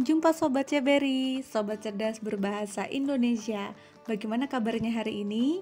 Jumpa Sobat Ceberi, Sobat Cerdas Berbahasa Indonesia. Bagaimana kabarnya hari ini?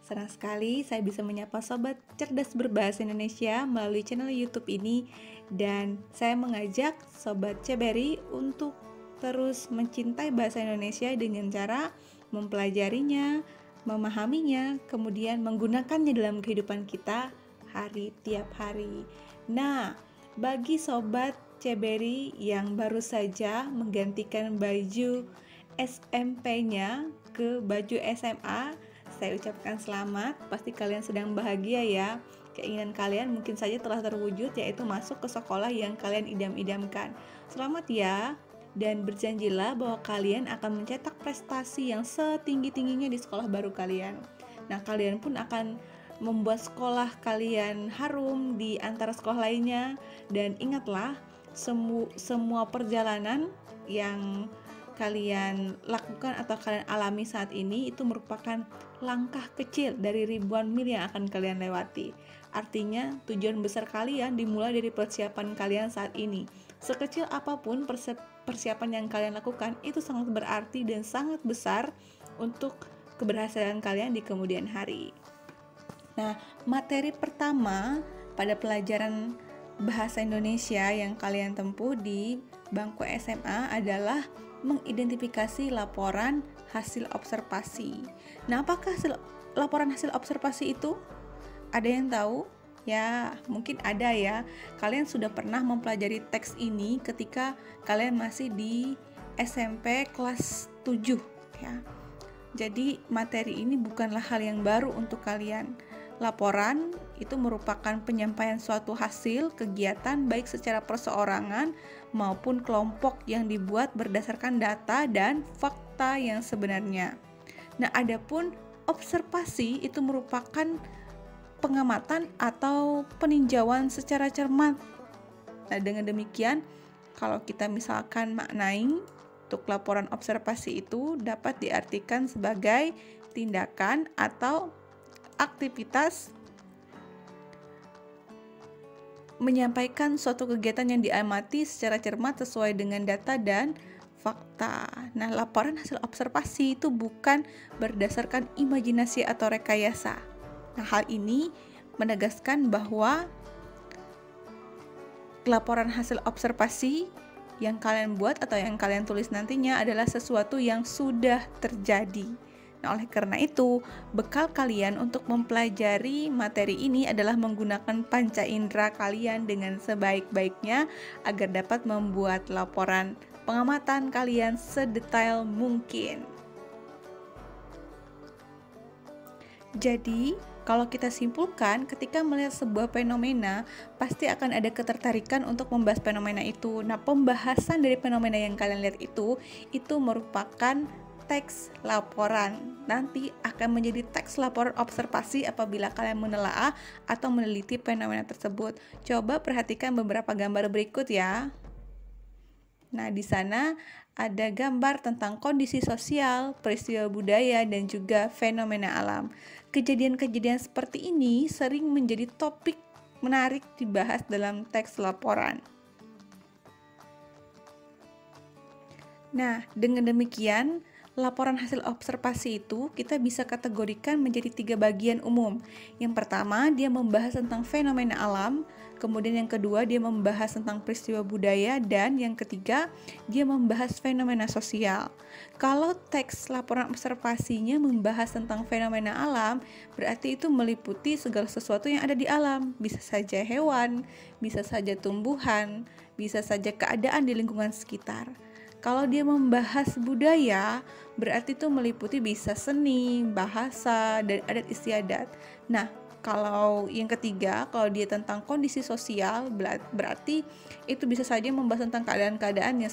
Senang sekali saya bisa menyapa Sobat Cerdas Berbahasa Indonesia melalui channel YouTube ini. Dan saya mengajak Sobat Ceberi untuk terus mencintai bahasa Indonesia dengan cara mempelajarinya, memahaminya, kemudian menggunakannya dalam kehidupan kita tiap hari. Nah, bagi Sobat Ceberi yang baru saja menggantikan baju SMP-nya ke baju SMA, saya ucapkan selamat. Pasti kalian sedang bahagia ya. Keinginan kalian mungkin saja telah terwujud, yaitu masuk ke sekolah yang kalian idam-idamkan. Selamat ya, dan berjanjilah bahwa kalian akan mencetak prestasi yang setinggi-tingginya di sekolah baru kalian. Nah, kalian pun akan membuat sekolah kalian harum di antara sekolah lainnya. Dan ingatlah, semua perjalanan yang kalian lakukan atau kalian alami saat ini itu merupakan langkah kecil dari ribuan mil yang akan kalian lewati. Artinya tujuan besar kalian dimulai dari persiapan kalian saat ini. Sekecil apapun persiapan yang kalian lakukan itu sangat berarti dan sangat besar untuk keberhasilan kalian di kemudian hari. Nah, materi pertama pada pelajaran bahasa Indonesia yang kalian tempuh di bangku SMA adalah mengidentifikasi laporan hasil observasi. Nah, apakah laporan hasil observasi itu? Ada yang tahu? Ya, mungkin ada ya. Kalian sudah pernah mempelajari teks ini ketika kalian masih di SMP kelas 7 ya. Jadi, materi ini bukanlah hal yang baru untuk kalian. Laporan itu merupakan penyampaian suatu hasil kegiatan baik secara perseorangan maupun kelompok yang dibuat berdasarkan data dan fakta yang sebenarnya. Nah, adapun observasi itu merupakan pengamatan atau peninjauan secara cermat. Nah, dengan demikian, kalau kita misalkan maknai untuk laporan observasi itu dapat diartikan sebagai tindakan atau aktivitas menyampaikan suatu kegiatan yang diamati secara cermat sesuai dengan data dan fakta. Nah, laporan hasil observasi itu bukan berdasarkan imajinasi atau rekayasa. Nah, hal ini menegaskan bahwa laporan hasil observasi yang kalian buat atau yang kalian tulis nantinya adalah sesuatu yang sudah terjadi. Nah, oleh karena itu, bekal kalian untuk mempelajari materi ini adalah menggunakan panca indera kalian dengan sebaik-baiknya agar dapat membuat laporan pengamatan kalian sedetail mungkin. Jadi, kalau kita simpulkan, ketika melihat sebuah fenomena, pasti akan ada ketertarikan untuk membahas fenomena itu. Nah, pembahasan dari fenomena yang kalian lihat itu merupakan teks laporan. Nanti akan menjadi teks laporan observasi apabila kalian menelaah atau meneliti fenomena tersebut. Coba perhatikan beberapa gambar berikut ya. Nah, di sana ada gambar tentang kondisi sosial, peristiwa budaya, dan juga fenomena alam. Kejadian-kejadian seperti ini sering menjadi topik menarik dibahas dalam teks laporan. Nah, dengan demikian, laporan hasil observasi itu kita bisa kategorikan menjadi 3 bagian umum. Yang pertama, dia membahas tentang fenomena alam. Kemudian yang kedua, dia membahas tentang peristiwa budaya. Dan yang ketiga, dia membahas fenomena sosial. Kalau teks laporan observasinya membahas tentang fenomena alam, berarti itu meliputi segala sesuatu yang ada di alam. Bisa saja hewan, bisa saja tumbuhan, bisa saja keadaan di lingkungan sekitar. Kalau dia membahas budaya, berarti itu meliputi bisa seni, bahasa, dan adat istiadat. Nah, kalau yang ketiga, kalau dia tentang kondisi sosial, berarti itu bisa saja membahas tentang keadaan-keadaan yang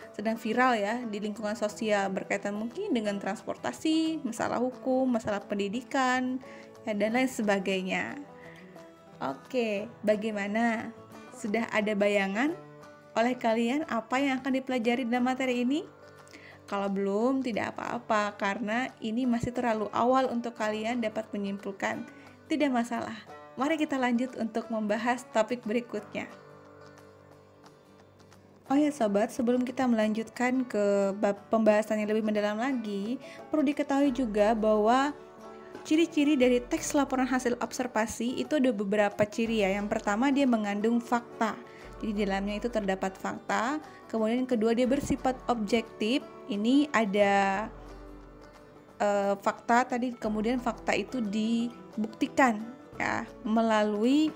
sedang viral ya di lingkungan sosial, berkaitan mungkin dengan transportasi, masalah hukum, masalah pendidikan, ya, dan lain sebagainya. Oke, bagaimana? Sudah ada bayangan oleh kalian apa yang akan dipelajari dalam materi ini? Kalau belum, tidak apa-apa, karena ini masih terlalu awal untuk kalian dapat menyimpulkan. Tidak masalah. Mari kita lanjut untuk membahas topik berikutnya. Oh ya sobat, sebelum kita melanjutkan ke bab pembahasan yang lebih mendalam lagi, perlu diketahui juga bahwa ciri-ciri dari teks laporan hasil observasi itu ada beberapa ciri ya. Yang pertama, dia mengandung fakta. Jadi di dalamnya itu terdapat fakta. Kemudian yang kedua, dia bersifat objektif. Ini ada fakta tadi, kemudian fakta itu dibuktikan ya melalui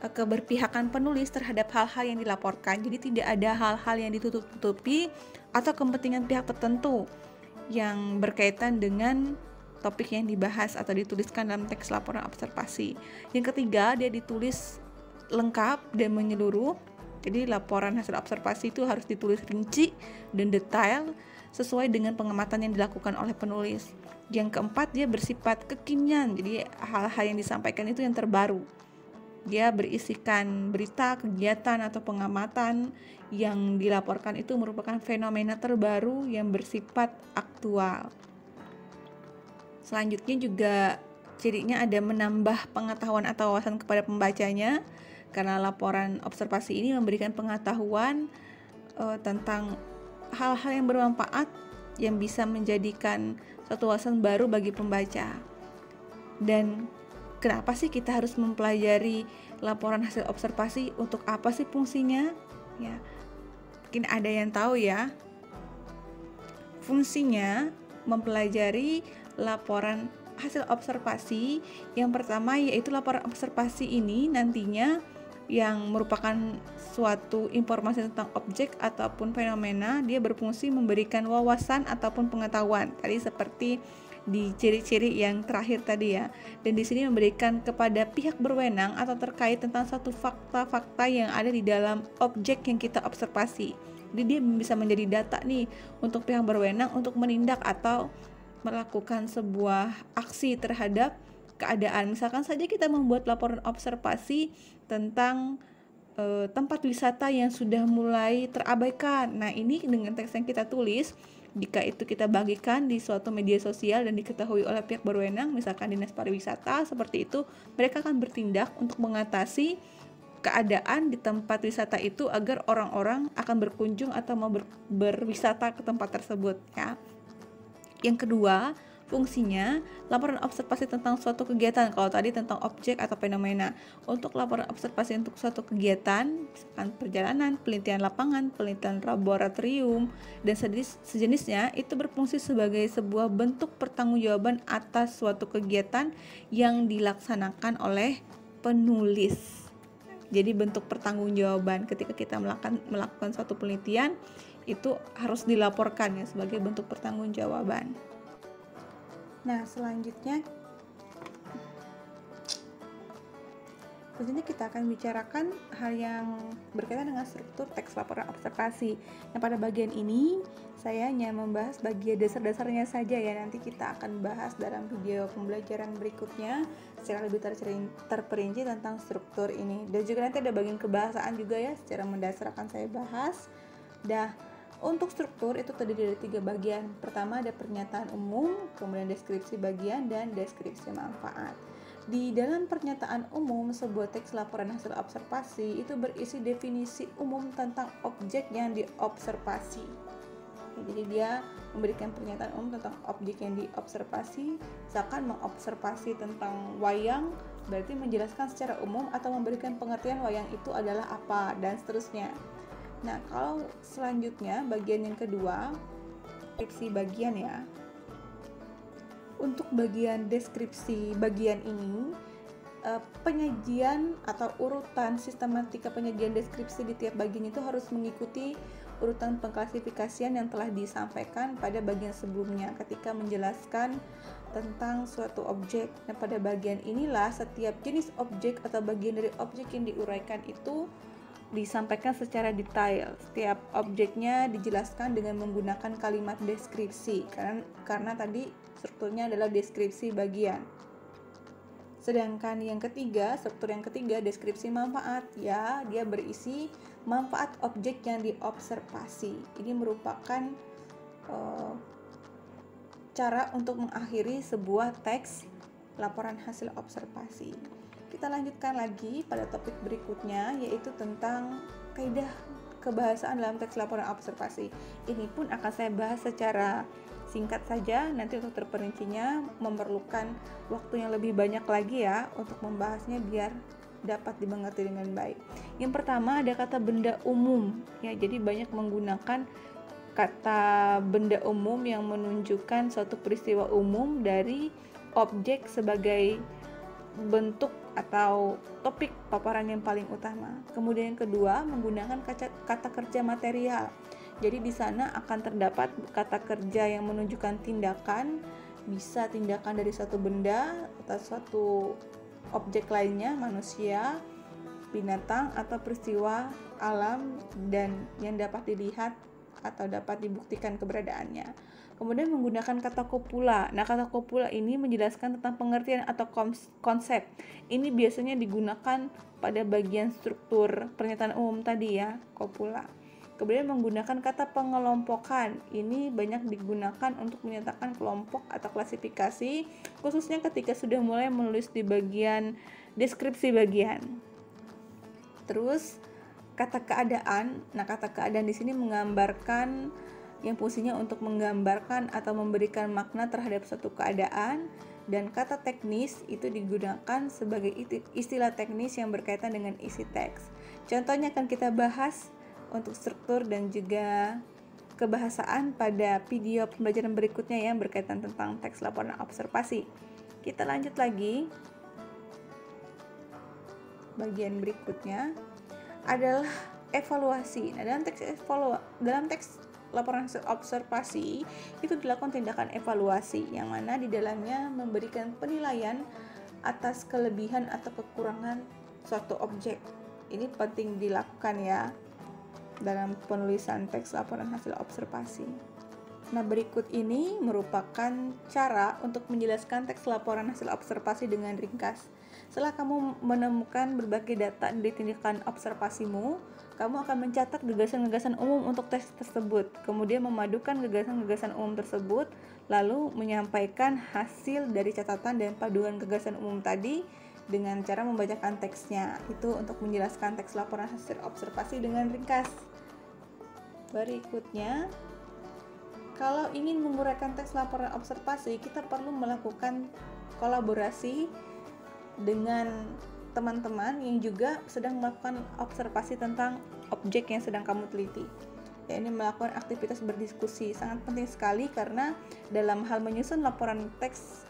keberpihakan penulis terhadap hal-hal yang dilaporkan. Jadi tidak ada hal-hal yang ditutup-tutupi atau kepentingan pihak tertentu yang berkaitan dengan topik yang dibahas atau dituliskan dalam teks laporan observasi. Yang ketiga, dia ditulis lengkap dan menyeluruh. Jadi laporan hasil observasi itu harus ditulis rinci dan detail sesuai dengan pengamatan yang dilakukan oleh penulis. Yang keempat, dia bersifat kekinian. Jadi hal-hal yang disampaikan itu yang terbaru. Dia berisikan berita, kegiatan, atau pengamatan yang dilaporkan itu merupakan fenomena terbaru yang bersifat aktual. Selanjutnya juga cirinya ada menambah pengetahuan atau wawasan kepada pembacanya, karena laporan observasi ini memberikan pengetahuan tentang hal-hal yang bermanfaat yang bisa menjadikan suatu wawasan baru bagi pembaca. Dan kenapa sih kita harus mempelajari laporan hasil observasi? Untuk apa sih fungsinya? Ya, mungkin ada yang tahu ya. Fungsinya mempelajari laporan hasil observasi. Yang pertama yaitu laporan observasi ini nantinya yang merupakan suatu informasi tentang objek ataupun fenomena, dia berfungsi memberikan wawasan ataupun pengetahuan. Tadi seperti di ciri-ciri yang terakhir tadi ya. Dan di sini memberikan kepada pihak berwenang atau terkait tentang suatu fakta-fakta yang ada di dalam objek yang kita observasi. Jadi dia bisa menjadi data nih untuk pihak berwenang untuk menindak atau melakukan sebuah aksi terhadap keadaan. Misalkan saja kita membuat laporan observasi tentang tempat wisata yang sudah mulai terabaikan. Nah, ini dengan teks yang kita tulis, jika itu kita bagikan di suatu media sosial dan diketahui oleh pihak berwenang, misalkan Dinas Pariwisata, seperti itu, mereka akan bertindak untuk mengatasi keadaan di tempat wisata itu agar orang-orang akan berkunjung atau mau berwisata ke tempat tersebut ya. Yang kedua, fungsinya laporan observasi tentang suatu kegiatan. Kalau tadi tentang objek atau fenomena, untuk laporan observasi untuk suatu kegiatan, misalkan perjalanan, penelitian lapangan, penelitian laboratorium, dan sejenisnya, itu berfungsi sebagai sebuah bentuk pertanggungjawaban atas suatu kegiatan yang dilaksanakan oleh penulis. Jadi bentuk pertanggungjawaban ketika kita melakukan suatu penelitian itu harus dilaporkan ya sebagai bentuk pertanggungjawaban. Nah, selanjutnya kita akan bicarakan hal yang berkaitan dengan struktur teks laporan observasi. Yang pada bagian ini saya hanya membahas bagian dasar-dasarnya saja ya. Nanti kita akan bahas dalam video pembelajaran berikutnya secara lebih terperinci tentang struktur ini. Dan juga nanti ada bagian kebahasaan juga ya, secara mendasar akan saya bahas. Untuk struktur itu terdiri dari 3 bagian. Pertama ada pernyataan umum, kemudian deskripsi bagian, dan deskripsi manfaat. Di dalam pernyataan umum, sebuah teks laporan hasil observasi itu berisi definisi umum tentang objek yang diobservasi. Jadi dia memberikan pernyataan umum tentang objek yang diobservasi. Misalkan mengobservasi tentang wayang, berarti menjelaskan secara umum atau memberikan pengertian wayang itu adalah apa, dan seterusnya. Nah, kalau selanjutnya bagian yang kedua, deskripsi bagian ya. Untuk bagian deskripsi bagian ini, penyajian atau urutan sistematika penyajian deskripsi di tiap bagian itu harus mengikuti urutan pengklasifikasian yang telah disampaikan pada bagian sebelumnya ketika menjelaskan tentang suatu objek. Nah, pada bagian inilah setiap jenis objek atau bagian dari objek yang diuraikan itu disampaikan secara detail. Setiap objeknya dijelaskan dengan menggunakan kalimat deskripsi karena tadi strukturnya adalah deskripsi bagian. Sedangkan yang ketiga, struktur yang ketiga, deskripsi manfaat ya, dia berisi manfaat objek yang diobservasi. Ini merupakan cara untuk mengakhiri sebuah teks laporan hasil observasi. Kita lanjutkan lagi pada topik berikutnya, yaitu tentang kebahasaan dalam teks laporan observasi. Ini pun akan saya bahas secara singkat saja, nanti untuk terperincinya memerlukan waktu yang lebih banyak lagi ya untuk membahasnya biar dapat dimengerti dengan baik. Yang pertama ada kata benda umum ya, jadi banyak menggunakan kata benda umum yang menunjukkan suatu peristiwa umum dari objek sebagai bentuk atau topik paparan yang paling utama. Kemudian yang kedua menggunakan kata kerja material. Jadi di sana akan terdapat kata kerja yang menunjukkan tindakan, bisa tindakan dari suatu benda atau suatu objek lainnya, manusia, binatang, atau peristiwa alam dan yang dapat dilihat atau dapat dibuktikan keberadaannya. Kemudian menggunakan kata kopula. Nah, kata kopula ini menjelaskan tentang pengertian atau konsep. Ini biasanya digunakan pada bagian struktur pernyataan umum tadi ya, kopula. Kemudian menggunakan kata pengelompokan. Ini banyak digunakan untuk menyatakan kelompok atau klasifikasi, khususnya ketika sudah mulai menulis di bagian deskripsi bagian. Terus kata keadaan. Nah, kata keadaan di sini menggambarkan yang fungsinya untuk menggambarkan atau memberikan makna terhadap suatu keadaan, dan kata teknis itu digunakan sebagai istilah teknis yang berkaitan dengan isi teks. Contohnya akan kita bahas untuk struktur dan juga kebahasaan pada video pembelajaran berikutnya yang berkaitan tentang teks laporan observasi. Kita lanjut lagi. Bagian berikutnya adalah evaluasi. Nah, dalam teks laporan hasil observasi itu dilakukan tindakan evaluasi yang mana di dalamnya memberikan penilaian atas kelebihan atau kekurangan suatu objek. Ini penting dilakukan ya dalam penulisan teks laporan hasil observasi. Nah, berikut ini merupakan cara untuk menjelaskan teks laporan hasil observasi dengan ringkas. Setelah kamu menemukan berbagai data dari tindakan observasimu, kamu akan mencatat gagasan-gagasan umum untuk teks tersebut, kemudian memadukan gagasan-gagasan umum tersebut, lalu menyampaikan hasil dari catatan dan paduan gagasan umum tadi dengan cara membacakan teksnya. Itu untuk menjelaskan teks laporan hasil observasi dengan ringkas. Berikutnya, kalau ingin menguraikan teks laporan observasi, kita perlu melakukan kolaborasi dengan teman-teman yang juga sedang melakukan observasi tentang objek yang sedang kamu teliti. Ya, ini melakukan aktivitas berdiskusi sangat penting sekali karena dalam hal menyusun laporan teks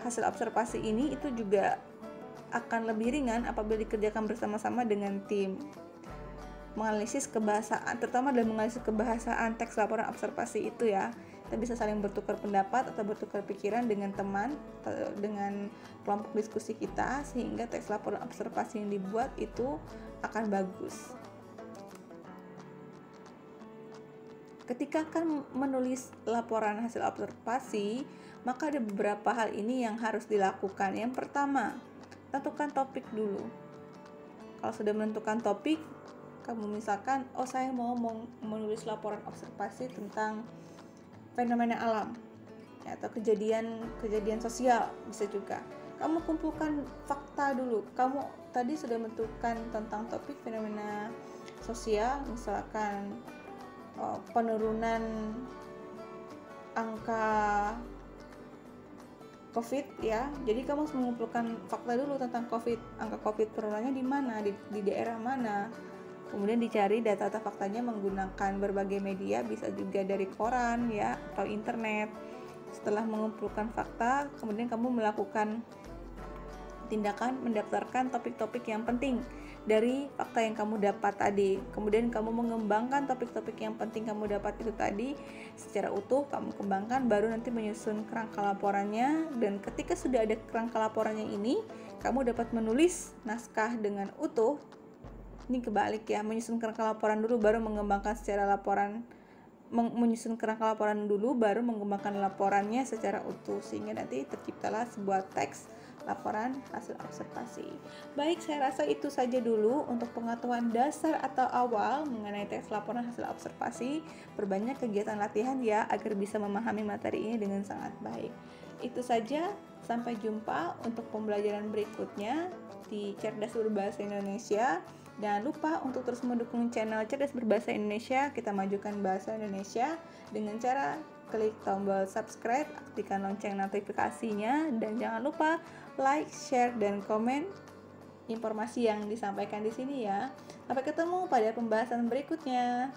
hasil observasi ini itu juga akan lebih ringan apabila dikerjakan bersama-sama dengan tim. Menganalisis kebahasaan, terutama dalam menganalisis kebahasaan teks laporan observasi itu ya, kita bisa saling bertukar pendapat atau bertukar pikiran dengan teman atau dengan kelompok diskusi kita, sehingga teks laporan observasi yang dibuat itu akan bagus. Ketika akan menulis laporan hasil observasi, maka ada beberapa hal ini yang harus dilakukan. Yang pertama, tentukan topik dulu. Kalau sudah menentukan topik, kamu misalkan, saya mau menulis laporan observasi tentang fenomena alam ya, atau kejadian sosial, bisa juga. Kamu kumpulkan fakta dulu. Kamu tadi sudah menentukan tentang topik fenomena sosial, misalkan penurunan angka COVID ya. Jadi kamu harus mengumpulkan fakta dulu tentang COVID. Angka COVID penurunannya di mana, di daerah mana. Kemudian dicari data-data faktanya menggunakan berbagai media, bisa juga dari koran ya atau internet. Setelah mengumpulkan fakta, kemudian kamu melakukan tindakan mendaftarkan topik-topik yang penting dari fakta yang kamu dapat tadi. Kemudian kamu mengembangkan topik-topik yang penting kamu dapat itu tadi secara utuh, kamu kembangkan, baru nanti menyusun kerangka laporannya. Dan ketika sudah ada kerangka laporannya ini, kamu dapat menulis naskah dengan utuh. Ini kebalik ya, menyusun kerangka laporan dulu baru mengembangkan secara laporan, menyusun kerangka laporan dulu baru mengembangkan laporannya secara utuh, sehingga nanti terciptalah sebuah teks laporan hasil observasi. Baik, saya rasa itu saja dulu untuk pengetahuan dasar atau awal mengenai teks laporan hasil observasi. Perbanyak kegiatan latihan ya agar bisa memahami materi ini dengan sangat baik. Itu saja, sampai jumpa untuk pembelajaran berikutnya di Cerdas Berbahasa Indonesia. Jangan lupa untuk terus mendukung channel Cerdas Berbahasa Indonesia. Kita majukan bahasa Indonesia dengan cara klik tombol subscribe, aktifkan lonceng notifikasinya, dan jangan lupa like, share, dan komen informasi yang disampaikan di sini ya. Sampai ketemu pada pembahasan berikutnya.